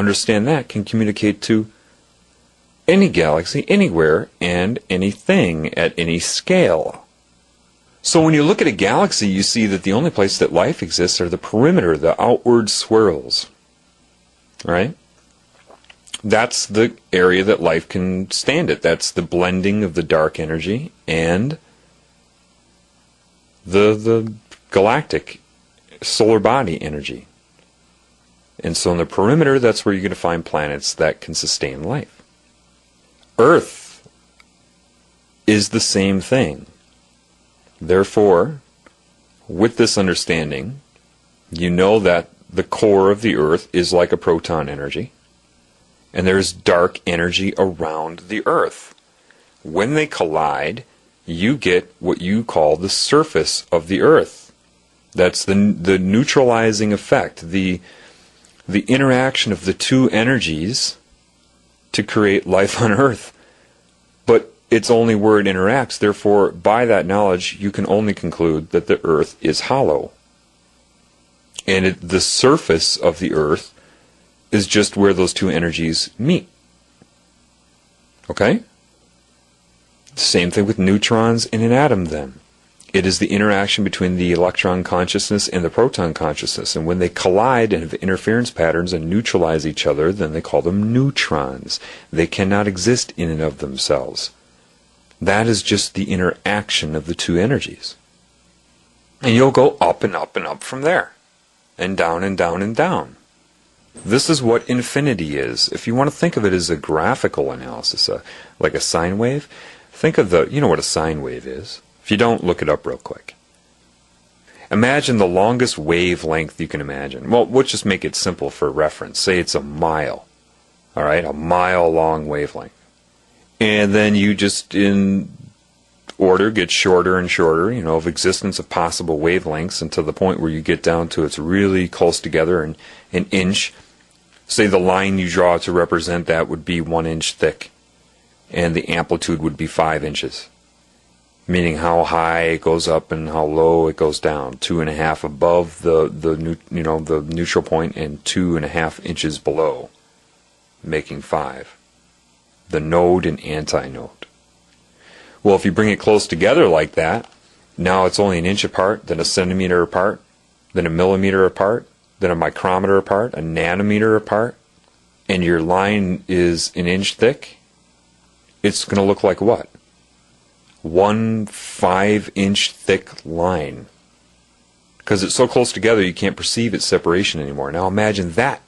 understand that, can communicate to any galaxy, anywhere, and anything at any scale. So when you look at a galaxy, you see that the only place that life exists are the perimeter, the outward swirls. Right? That's the area that life can stand at. That's the blending of the dark energy and the galactic solar body energy. And so in the perimeter, that's where you're going to find planets that can sustain life. Earth is the same thing. Therefore, with this understanding, you know that the core of the Earth is like a proton energy, and there's dark energy around the Earth. When they collide, you get what you call the surface of the Earth. That's the neutralizing effect, the interaction of the two energies to create life on Earth. But it's only where it interacts. Therefore, by that knowledge, you can only conclude that the Earth is hollow. And the surface of the Earth is just where those two energies meet. Okay? Same thing with neutrons in an atom then. It is the interaction between the electron consciousness and the proton consciousness. And when they collide and have interference patterns and neutralize each other, then they call them neutrons. They cannot exist in and of themselves. That is just the interaction of the two energies. And you'll go up and up and up from there. And down and down and down. This is what infinity is. If you want to think of it as a graphical analysis, like a sine wave, think of you know what a sine wave is. If you don't, look it up real quick. Imagine the longest wavelength you can imagine. Well, we'll just make it simple for reference. Say it's a mile. All right, a mile long wavelength. And then you just, in order, get shorter and shorter, you know, of existence of possible wavelengths, and to the point where you get down to it's really close together, an inch. Say the line you draw to represent that would be 1 inch thick, and the amplitude would be 5 inches. Meaning how high it goes up and how low it goes down. 2.5 above the neutral point and 2.5 inches below, making 5. The node and antinode. Well, if you bring it close together like that, now it's only an inch apart, then a centimeter apart, then a millimeter apart, then a micrometer apart, a nanometer apart, and your line is an inch thick. It's going to look like what? 1 5-inch thick line. Because it's so close together you can't perceive its separation anymore. Now imagine that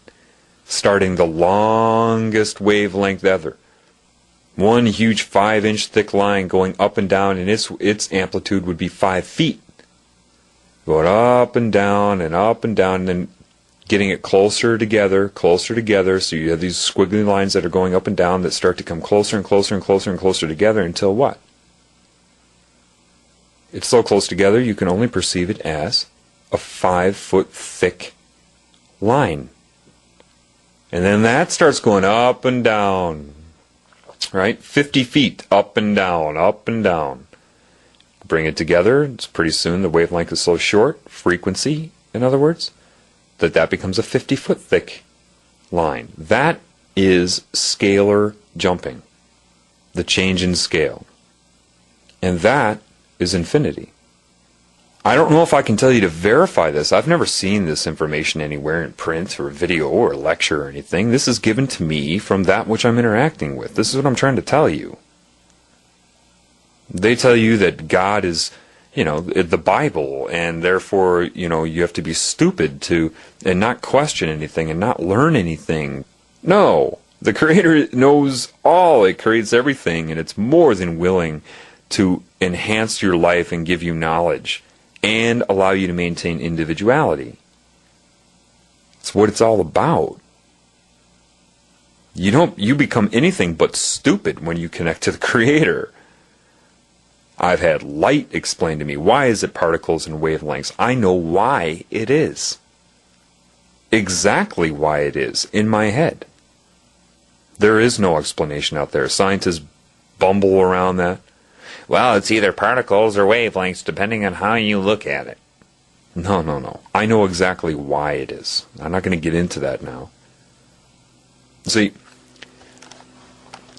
starting the longest wavelength ever. 1 huge 5-inch thick line going up and down, and its amplitude would be 5 feet. Going up and down and up and down, and then getting it closer together, so you have these squiggly lines that are going up and down that start to come closer and closer and closer and closer together until what? It's so close together you can only perceive it as a 5-foot thick line. And then that starts going up and down, right? 50 feet up and down, up and down. Bring it together, it's pretty soon the wavelength is so short, frequency, in other words, that becomes a 50-foot thick line. That is scalar jumping, the change in scale. And that is infinity. I don't know if I can tell you to verify this. I've never seen this information anywhere in print or video or lecture or anything. This is given to me from that which I'm interacting with. This is what I'm trying to tell you. They tell you that God is, the Bible, and therefore, you have to be stupid and not question anything and not learn anything. No, the Creator knows all. It creates everything, and it's more than willing to enhance your life and give you knowledge and allow you to maintain individuality. It's what it's all about. You become anything but stupid when you connect to the Creator. I've had light explained to me. Why is it particles and wavelengths? I know why it is. Exactly why it is in my head. There is no explanation out there. Scientists bumble around that. Well, it's either particles or wavelengths depending on how you look at it. No. I know exactly why it is. I'm not going to get into that now. See,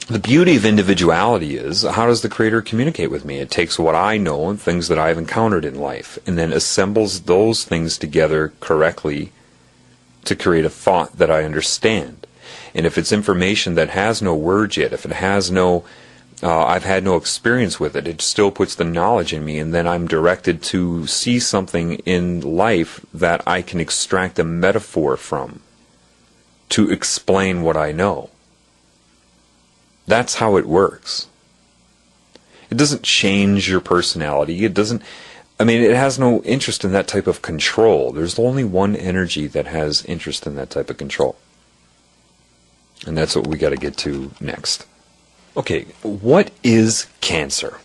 the beauty of individuality is, how does the Creator communicate with me? It takes what I know and things that I've encountered in life, and then assembles those things together correctly to create a thought that I understand. And if it's information that has no words yet, if it has no, I've had no experience with it, it still puts the knowledge in me, and then I'm directed to see something in life that I can extract a metaphor from to explain what I know. That's how it works. It doesn't change your personality. It doesn't, it has no interest in that type of control. There's only one energy that has interest in that type of control. And that's what we got to get to next. Okay, what is cancer?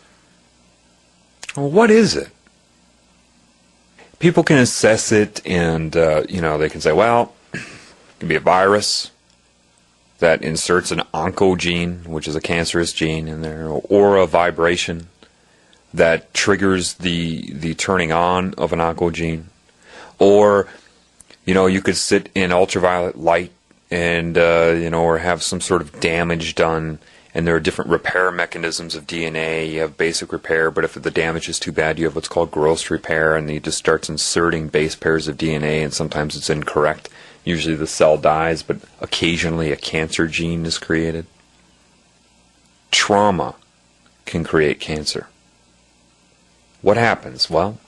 Well, what is it? People can assess it and, they can say, well, it can be a virus that inserts an oncogene, which is a cancerous gene in there, or a vibration that triggers the turning on of an oncogene. Or, you could sit in ultraviolet light and, or have some sort of damage done, and there are different repair mechanisms of DNA. You have basic repair, but if the damage is too bad, you have what's called gross repair, and it just starts inserting base pairs of DNA, and sometimes it's incorrect. Usually the cell dies, but occasionally a cancer gene is created. Trauma can create cancer. What happens? Well,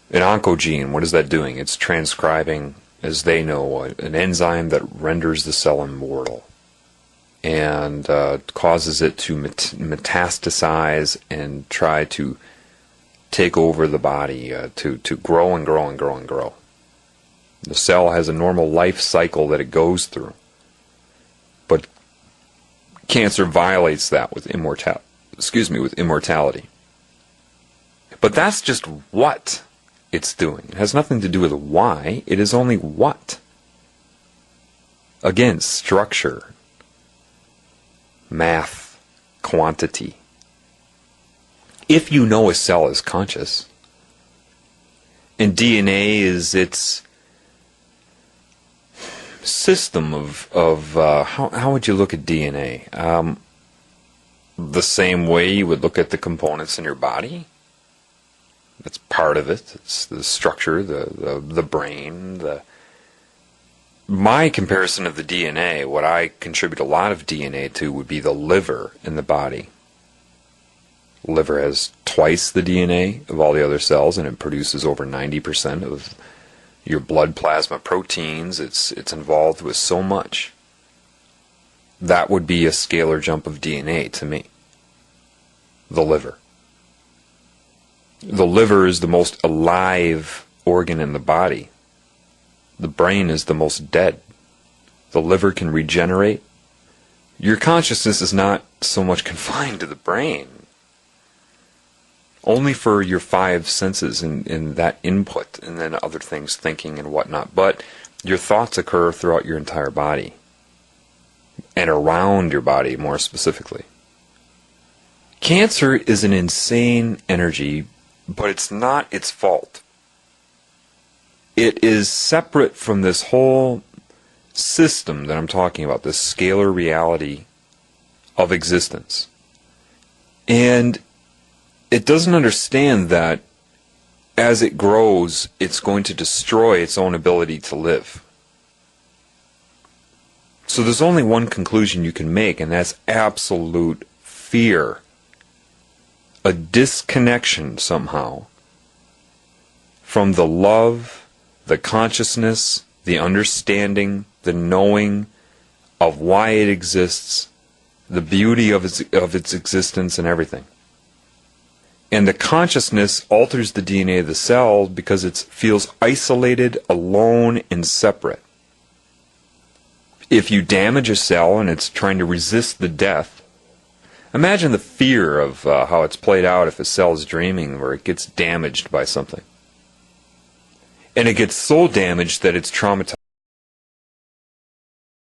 an oncogene, what is that doing? It's transcribing, as they know, an enzyme that renders the cell immortal and causes it to metastasize and try to take over the body, to grow and grow and grow and grow. The cell has a normal life cycle that it goes through. But cancer violates that with immortality. But that's just what it's doing. It has nothing to do with why. It is only what. Again, structure, math, quantity. If you know a cell is conscious, and DNA is its system of how would you look at DNA? The same way you would look at the components in your body. That's part of it. It's the structure, the brain. My comparison of the DNA, what I contribute a lot of DNA to, would be the liver in the body. Liver has twice the DNA of all the other cells, and it produces over 90% of your blood plasma proteins. It's involved with so much. That would be a scalar jump of DNA to me. The liver. The liver is the most alive organ in the body. The brain is the most dead. The liver can regenerate. Your consciousness is not so much confined to the brain. Only for your five senses and that input, and then other things, thinking and whatnot. But your thoughts occur throughout your entire body, and around your body more specifically. Cancer is an insane energy, but it's not its fault. It is separate from this whole system that I'm talking about, this scalar reality of existence. And it doesn't understand that as it grows, it's going to destroy its own ability to live. So there's only one conclusion you can make, and that's absolute fear. A disconnection somehow from the love, the consciousness, the understanding, the knowing of why it exists, the beauty of its existence and everything. And the consciousness alters the DNA of the cell because it feels isolated, alone, and separate. If you damage a cell and it's trying to resist the death, imagine the fear of how it's played out if a cell is dreaming where it gets damaged by something. And it gets so damaged that it's traumatized.